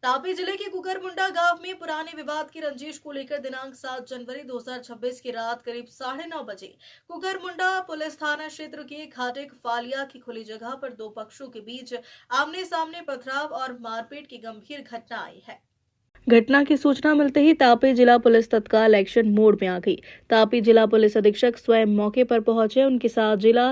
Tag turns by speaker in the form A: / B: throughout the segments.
A: तापी जिले के कुकरमुंडा गांव में पुराने विवाद की रंजिश को लेकर दिनांक 7 जनवरी 2026 की रात करीब 9:30 बजे कुकरमुंडा पुलिस थाना क्षेत्र के घाटिक फालिया की खुली जगह पर दो पक्षों के बीच आमने सामने पथराव और मारपीट की गंभीर घटना आई है। घटना की सूचना मिलते ही तापी जिला पुलिस तत्काल एक्शन मोड में आ गई। तापी जिला पुलिस अधीक्षक स्वयं मौके पर पहुंचे। उनके साथ जिला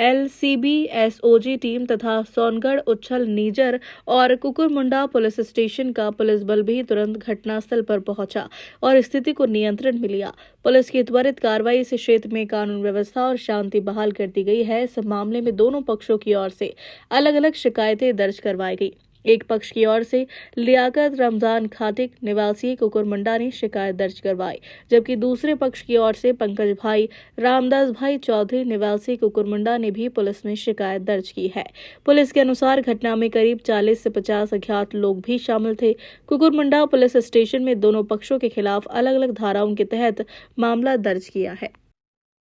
A: एलसीबी एसओजी टीम तथा सोनगढ़ उच्छल नीजर और कुकुरमुंडा पुलिस स्टेशन का पुलिस बल भी तुरंत घटनास्थल पर पहुंचा और स्थिति को नियंत्रण में लिया। पुलिस की त्वरित कार्रवाई से क्षेत्र में कानून व्यवस्था और शांति बहाल कर दी गई है। इस मामले में दोनों पक्षों की ओर से अलग अलग शिकायतें दर्ज करवाई गई। एक पक्ष की ओर से लियाकत रमजान खाटिक निवासी कुकुरमुंडा ने शिकायत दर्ज करवाई, जबकि दूसरे पक्ष की ओर से पंकज भाई रामदास भाई चौधरी निवासी कुकुरमुंडा ने भी पुलिस में शिकायत दर्ज की है। पुलिस के अनुसार घटना में करीब 40 से 50 अज्ञात लोग भी शामिल थे। कुकुरमुंडा पुलिस स्टेशन में दोनों पक्षों के खिलाफ अलग अलग धाराओं के तहत मामला दर्ज किया है।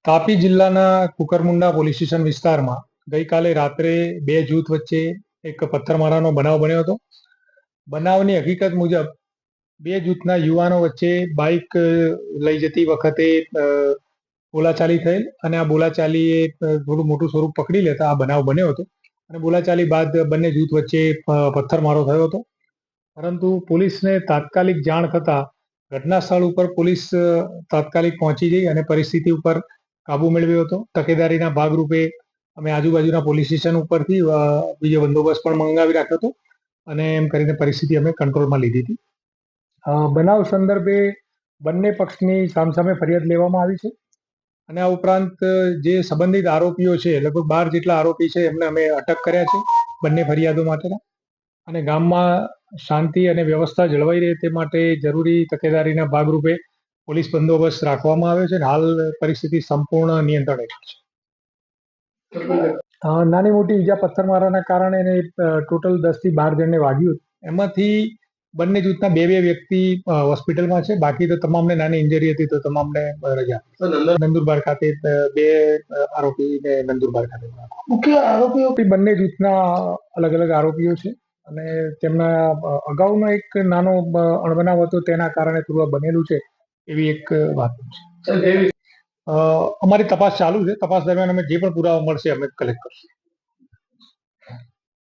B: तापी जिल्लाना कुकरमुंडा પોલીસ સ્ટેશન વિસ્તારમાં ગઈકાલે રાત્રે બે જૂથ વચ્ચે એક પથ્થરમારાનો બનાવ બન્યો હતો. બનાવની હકીકત મુજબ બે જૂથના યુવાનો વચ્ચે બાઇક લઈ જતી વખતે બોલાચાલી થયેલ અને આ બોલાચાલીએ થોડું મોટું સ્વરૂપ પકડી લેતા આ બનાવ બન્યો હતો અને બોલાચાલી બાદ બંને જૂથ વચ્ચે પથ્થરમારો થયો હતો. પરંતુ પોલીસને તાત્કાલિક જાણ થતા ઘટના સ્થળ ઉપર પોલીસ તાત્કાલિક પહોંચી ગઈ અને પરિસ્થિતિ ઉપર કાબુ મેળવ્યો હતો. તકેદારીના ભાગરૂપે અમે આજુબાજુના પોલીસ સ્ટેશન ઉપરથી બીજો બંદોબસ્ત પણ મંગાવી રાખ્યો હતો અને એમ કરીને પરિસ્થિતિ અમે કંટ્રોલમાં લીધી હતી. બનાવ સંદર્ભે બંને પક્ષની સામસામે ફરિયાદ લેવામાં આવી છે અને આ ઉપરાંત જે સંબંધિત આરોપીઓ છે લગભગ 12 જેટલા આરોપી છે એમને અમે અટક કર્યા છે બંને ફરિયાદો માટેના અને ગામમાં શાંતિ અને વ્યવસ્થા જળવાઈ રહે તે માટે જરૂરી તકેદારીના ભાગરૂપે પોલીસ બંદોબસ્ત રાખવામાં આવ્યો છે. હાલ પરિસ્થિતિ સંપૂર્ણ નિયંત્રણ હેઠળ છે. નાની મોટી ઈજા પથ્થરમારાના કારણે એને ટોટલ 10 થી 12 જણને વાગ્યું. એમાંથી બંને જૂથના બે વ્યક્તિ હોસ્પિટલમાં છે. બાકી તો તમામને નાની ઇન્જરી હતી તો તમામને રજા. નંદુરબાર ખાતે બે આરોપીને નંદુરબાર ખાતે મુખ્ય આરોપીઓ બંને જૂથના અલગ અલગ આરોપીઓ છે અને તેમના અગાઉનો એક નાનો અણબનાવ હતો તેના કારણે થોડું બનેલું છે એવી એક વાત છે. અમારી તપાસ ચાલુ છે. તપાસ દરમિયાન અમે જે પણ પુરાવા મળશે અમે કલેક્ટ કરશું.